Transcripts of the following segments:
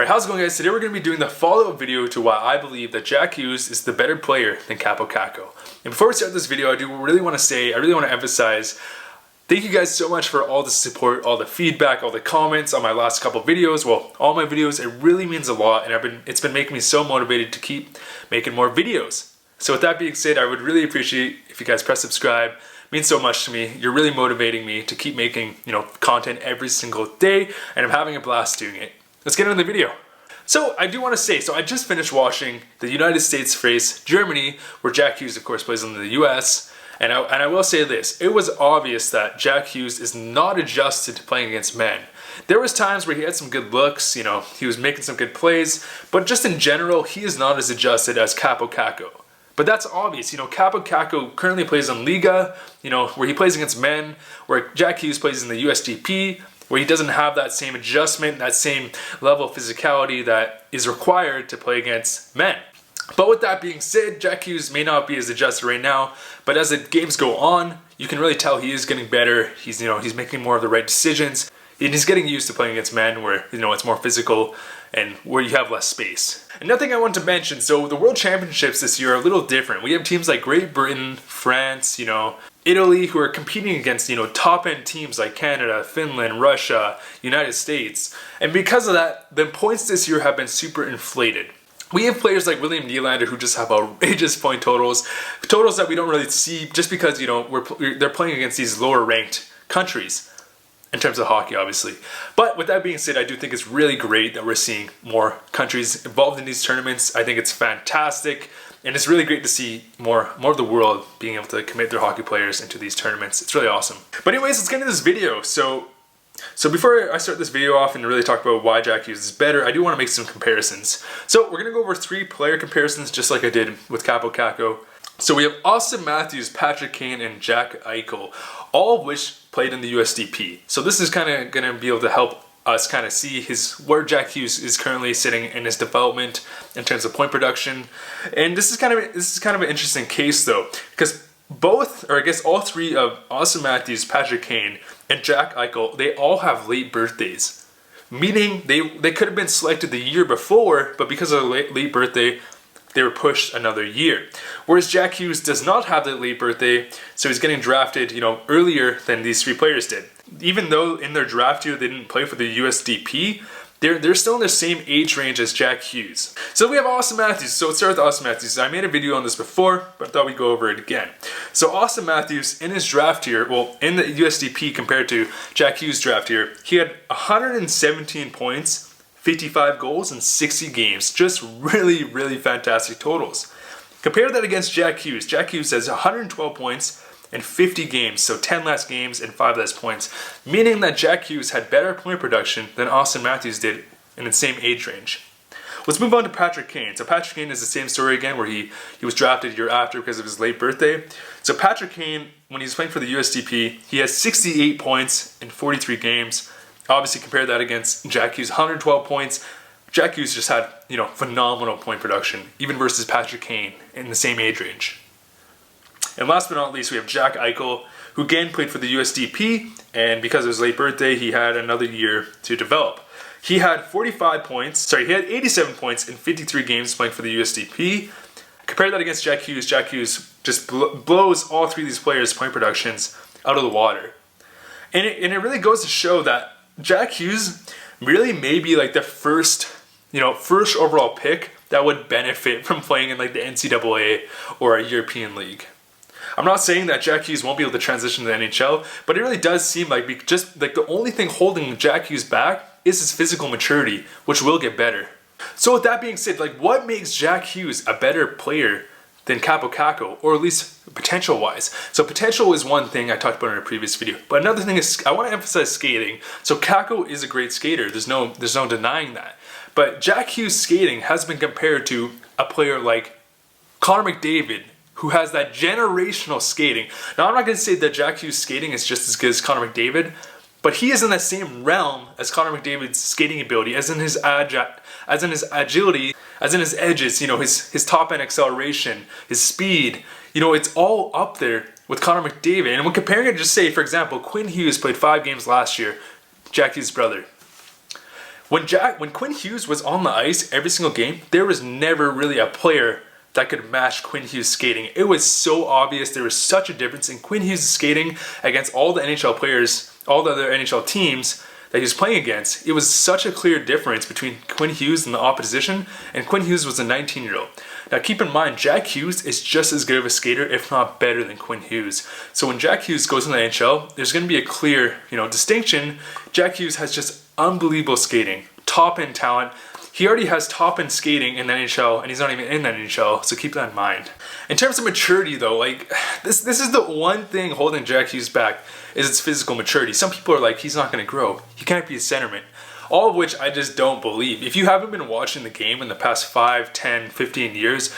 Alright, how's it going, guys? Today we're going to be doing the follow-up video to why I believe that Jack Hughes is the better player than Kaapo Kakko. And before we start this video, I really want to emphasize, thank you guys so much for all the support, all the feedback, all the comments on my last couple videos. Well, all my videos, it really means a lot, and it's been making me so motivated to keep making more videos. So with that being said, I would really appreciate if you guys press subscribe. It means so much to me. You're really motivating me to keep making, content every single day, and I'm having a blast doing it. Let's get into the video. So I do want to say, I just finished watching the United States face Germany, where Jack Hughes of course plays in the US, and I will say this, it was obvious that Jack Hughes is not adjusted to playing against men. There was times where he had some good looks, he was making some good plays, but just in general, he is not as adjusted as Kaapo Kakko. But that's obvious, Kaapo Kakko currently plays in Liga, where he plays against men, where Jack Hughes plays in the USDP, where he doesn't have that same adjustment, that same level of physicality that is required to play against men. But with that being said, Jack Hughes may not be as adjusted right now, but as the games go on, you can really tell he is getting better. He's making more of the right decisions, and he's getting used to playing against men where, it's more physical and where you have less space. Another thing I want to mention, so the World Championships this year are a little different. We have teams like Great Britain, France, Italy, who are competing against, top-end teams like Canada, Finland, Russia, United States. And because of that, the points this year have been super inflated. We have players like William Nylander who just have outrageous point totals that we don't really see just because, they're playing against these lower-ranked countries in terms of hockey, obviously. But with that being said, I do think it's really great that we're seeing more countries involved in these tournaments. I think it's fantastic. And it's really great to see more of the world being able to commit their hockey players into these tournaments. It's really awesome. But anyways, let's get into this video. So before I start this video off and really talk about why Jack Hughes is better, I do want to make some comparisons. So we're going to go over 3 player comparisons just like I did with Kaapo Kakko. So we have Austin Matthews, Patrick Kane, and Jack Eichel, all of which played in the USDP. So this is kind of going to be able to help us kind of see where Jack Hughes is currently sitting in his development in terms of point production. And this is kind of an interesting case though, because all 3 of Austin Matthews, Patrick Kane, and Jack Eichel, they all have late birthdays. Meaning they could have been selected the year before, but because of their late birthday, they were pushed another year. Whereas Jack Hughes does not have that late birthday, so he's getting drafted, earlier than these 3 players did. Even though in their draft year they didn't play for the USDP, they're still in the same age range as Jack Hughes. So we have Austin Matthews. So let's start with Austin Matthews. I made a video on this before, but I thought we'd go over it again. So Austin Matthews, in his draft year, in the USDP compared to Jack Hughes' draft year, he had 117 points, 55 goals in 60 games. Just really, really fantastic totals. Compare that against Jack Hughes. Jack Hughes has 112 points in 50 games, so 10 less games and 5 less points, meaning that Jack Hughes had better point production than Austin Matthews did in the same age range. Let's move on to Patrick Kane. So Patrick Kane is the same story again, where he was drafted a year after because of his late birthday. So Patrick Kane, when he's playing for the USDP, he has 68 points in 43 games. Obviously compare that against Jack Hughes, 112 points. Jack Hughes just had, phenomenal point production, even versus Patrick Kane in the same age range. And last but not least, we have Jack Eichel, who again played for the USDP, and because of his late birthday, he had another year to develop. He had 87 points in 53 games playing for the USDP. Compare that against Jack Hughes. Jack Hughes just blows all 3 of these players' point productions out of the water. And it really goes to show that Jack Hughes really may be like the first overall pick that would benefit from playing in like the NCAA or a European league. I'm not saying that Jack Hughes won't be able to transition to the NHL, but it really does seem like just like the only thing holding Jack Hughes back is his physical maturity, which will get better. So with that being said, what makes Jack Hughes a better player than Kaapo Kakko, or at least potential-wise? So potential is one thing I talked about in a previous video, but another thing is I want to emphasize skating. So Kakko is a great skater. There's no denying that. But Jack Hughes' skating has been compared to a player like Connor McDavid, who has that generational skating. Now, I'm not going to say that Jack Hughes' skating is just as good as Connor McDavid, but he is in the same realm as Connor McDavid's skating ability, as in his agility, as in his edges, his top-end acceleration, his speed. It's all up there with Connor McDavid. And when comparing it, just say, for example, Quinn Hughes played 5 games last year, Jack Hughes' brother. When Quinn Hughes was on the ice every single game, there was never really a player that could match Quinn Hughes' skating. It was so obvious. There was such a difference in Quinn Hughes' skating against all the NHL players, all the other NHL teams that he was playing against. It was such a clear difference between Quinn Hughes and the opposition, and Quinn Hughes was a 19-year-old. Now keep in mind, Jack Hughes is just as good of a skater, if not better than Quinn Hughes. So when Jack Hughes goes in the NHL, there's going to be a clear, distinction. Jack Hughes has just unbelievable skating, top-end talent. He already has top-end skating in the NHL, and he's not even in the NHL, so keep that in mind. In terms of maturity, though, this is the one thing holding Jack Hughes back, is its physical maturity. Some people are like, he's not going to grow. He can't be a centerman. All of which I just don't believe. If you haven't been watching the game in the past 5, 10, 15 years,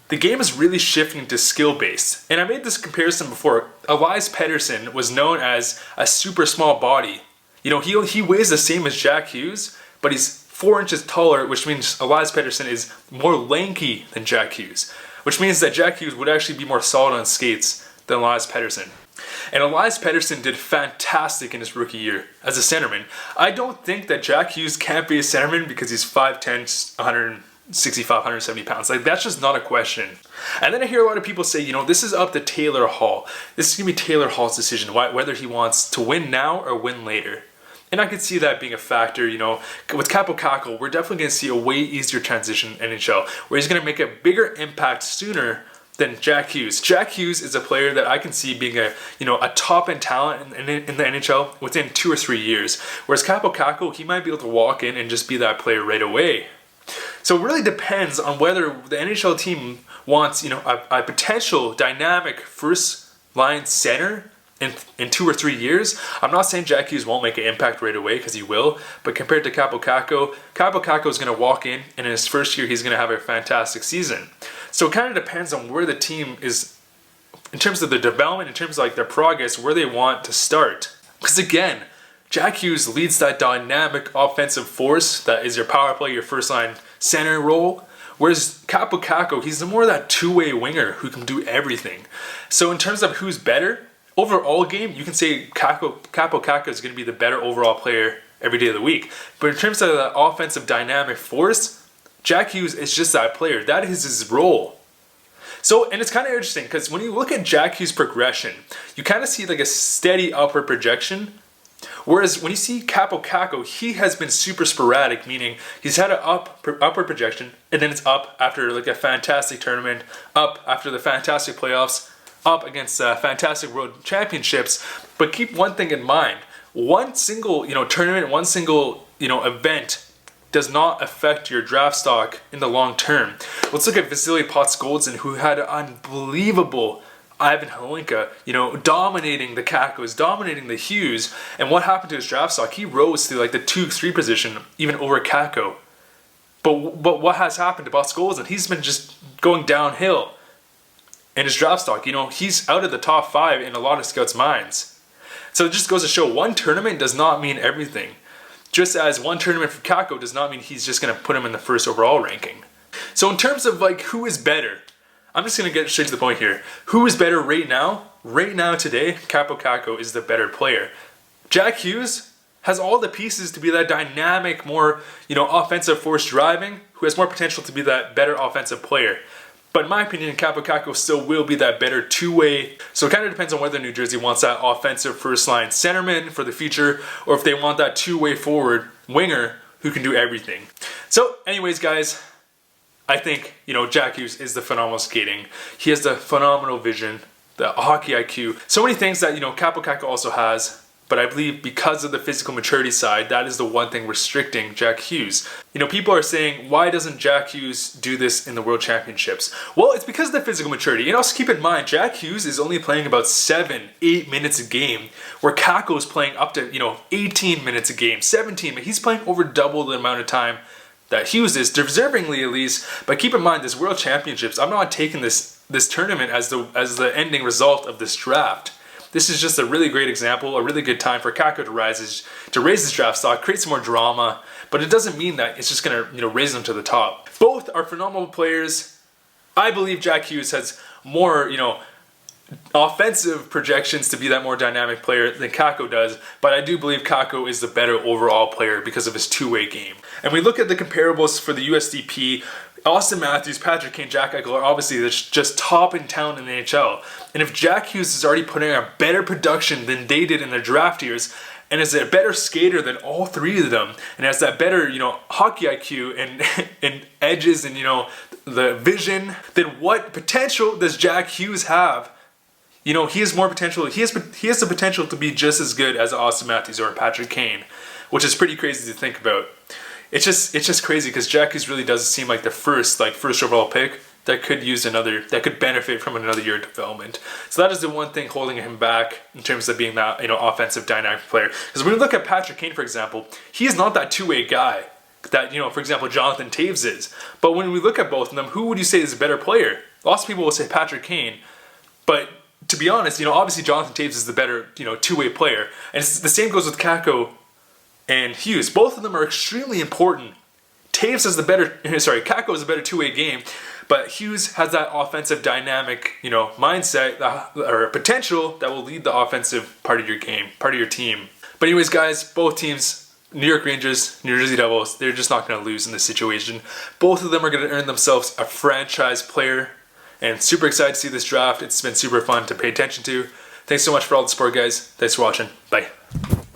the game is really shifting to skill-based. And I made this comparison before. Elias Pettersson was known as a super small body. He weighs the same as Jack Hughes, but he's 4 inches taller, which means Elias Pettersson is more lanky than Jack Hughes, which means that Jack Hughes would actually be more solid on skates than Elias Pettersson. And Elias Pettersson did fantastic in his rookie year as a centerman. I don't think that Jack Hughes can't be a centerman because he's 5'10", 165, 170 pounds. That's just not a question. And then I hear a lot of people say, this is up to Taylor Hall. This is going to be Taylor Hall's decision, whether he wants to win now or win later. And I could see that being a factor, With Kaapo Kakko, we're definitely going to see a way easier transition in NHL, where he's going to make a bigger impact sooner than Jack Hughes. Jack Hughes is a player that I can see being a top-end talent in the NHL within 2 or 3 years. Whereas Kaapo Kakko, he might be able to walk in and just be that player right away. So it really depends on whether the NHL team wants, a potential dynamic first-line center in 2 or 3 years. I'm not saying Jack Hughes won't make an impact right away, because he will, but compared to Kaapo Kakko is going to walk in, and in his first year, he's going to have a fantastic season. So it kind of depends on where the team is, in terms of their development, in terms of their progress, where they want to start. Because again, Jack Hughes leads that dynamic offensive force that is your power play, your first line center role. Whereas Kaapo Kakko, he's more of that two-way winger who can do everything. So in terms of who's better, overall game, you can say Kaapo Kakko is going to be the better overall player every day of the week. But in terms of the offensive dynamic force, Jack Hughes is just that player. That is his role. So, and it's kind of interesting because when you look at Jack Hughes' progression, you kind of see a steady upward projection. Whereas when you see Kaapo Kakko, he has been super sporadic, meaning he's had an upward projection, and then it's up after a fantastic tournament, up after the fantastic playoffs, up against fantastic world championships. But keep one thing in mind: one single tournament, one single event does not affect your draft stock in the long term. Let's look at Vasily Podkolzin, who had an unbelievable Ivan Hlinka, dominating the Kakkos, dominating the Hughes. And what happened to his draft stock? He rose to the 2-3 position, even over Kakko. But what has happened to Podkolzin? He's been just going downhill in his draft stock. He's out of the top 5 in a lot of scouts' minds. So it just goes to show one tournament does not mean everything. Just as one tournament for Kakko does not mean he's just going to put him in the first overall ranking. So in terms of who is better, I'm just going to get straight to the point here. Who is better right now? Right now today, Kaapo Kakko is the better player. Jack Hughes has all the pieces to be that dynamic, more offensive force driving, who has more potential to be that better offensive player. But in my opinion, Kaapo Kakko still will be that better two-way. So it kind of depends on whether New Jersey wants that offensive first-line centerman for the future, or if they want that two-way forward winger who can do everything. So anyways, guys, I think, Jack Hughes is the phenomenal skating. He has the phenomenal vision, the hockey IQ. So many things that, Kaapo Kakko also has. But I believe because of the physical maturity side, that is the one thing restricting Jack Hughes. People are saying, why doesn't Jack Hughes do this in the World Championships? Well, it's because of the physical maturity. And also keep in mind, Jack Hughes is only playing about 7-8 minutes a game, where Kakko is playing up to, 18 minutes a game, 17. He's playing over double the amount of time that Hughes is, deservingly at least. But keep in mind, this World Championships, I'm not taking this tournament as the ending result of this draft. This is just a really great example, a really good time for Kakko to raise his draft stock, create some more drama, but it doesn't mean that it's just going to raise them to the top. Both are phenomenal players. I believe Jack Hughes has more offensive projections to be that more dynamic player than Kakko does, but I do believe Kakko is the better overall player because of his two-way game. And we look at the comparables for the USDP. Austin Matthews, Patrick Kane, Jack Eichel are obviously just top in town in the NHL. And if Jack Hughes is already putting a better production than they did in their draft years, and is a better skater than all three of them, and has that better, hockey IQ and edges and, the vision, then what potential does Jack Hughes have? He has more potential. He has the potential to be just as good as Austin Matthews or Patrick Kane, which is pretty crazy to think about. It's just crazy because Jack Hughes really does seem like the first overall pick that could benefit from another year of development. So that is the one thing holding him back in terms of being that offensive dynamic player. Because when we look at Patrick Kane, for example, he is not that two-way guy that for example Jonathan Toews is. But when we look at both of them, who would you say is a better player? Lots of people will say Patrick Kane, but to be honest, obviously Jonathan Toews is the better two-way player, and the same goes with Kakko and Hughes. Both of them are extremely important. Kakko is a better two-way game, but Hughes has that offensive dynamic, mindset or potential that will lead the offensive part of your game, part of your team. But anyways, guys, both teams, New York Rangers, New Jersey Devils, they're just not going to lose in this situation. Both of them are going to earn themselves a franchise player, and super excited to see this draft. It's been super fun to pay attention to. Thanks so much for all the support, guys. Thanks for watching. Bye.